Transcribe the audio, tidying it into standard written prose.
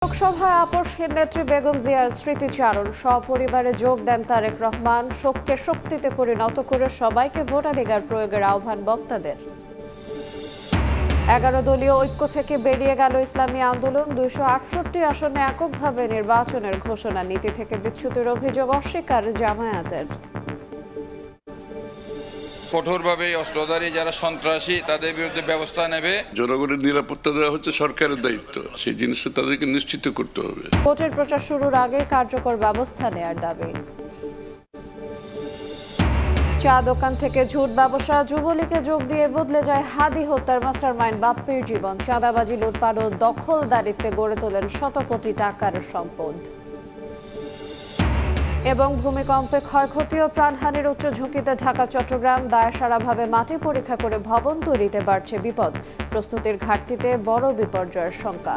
লোকসভায় আপসহীন নেত্রী বেগম জিয়ার স্মৃতিচারণ সপরিবারে যোগ দেন তারেক রহমান। শোককে শক্তিতে পরিণত করে সবাইকে ভোটাধিকার প্রয়োগের আহ্বান বক্তাদের। 11 দলীয় ঐক্য থেকে বেরিয়ে গেল ইসলামী আন্দোলন। 268 আসনে এককভাবে নির্বাচনের ঘোষণা। নীতি থেকে বিচ্যুতির অভিযোগ অস্বীকার জামায়াতের। কঠোরভাবে অস্ত্রধারী যারা সন্ত্রাসী তাদের বিরুদ্ধে ব্যবস্থা নেবে। জনগণের নিরাপত্তা দেওয়া হচ্ছে সরকারের দায়িত্ব, সেই জিনিসটা তাদেরকে নিশ্চিত করতে হবে। ভোটের প্রচার শুরুর আগে কার্যকর ব্যবস্থা নেয়ার দাবি। চা দোকান থেকে ঝুট ব্যবসা, যুবলীগে যোগ দিয়ে বদলে যায় হাদি হত্যার মাস্টারমাইন্ড বাপ্পির জীবন। চাঁদাবাজি, লুটপাট ও দখলদারিত্বে গড়ে তোলেন শত কোটি টাকার সম্পদ। এবং ভূমিকম্পে ক্ষয়ক্ষতি ও প্রাণহানির উচ্চ ঝুঁকিতে ঢাকা চট্টগ্রাম। দায়সারাভাবে মাটি পরীক্ষা করে ভবন তৈরিতে বাড়ছে বিপদ। প্রস্তুতির ঘাটতিতে বড় বিপর্যয়ের শঙ্কা।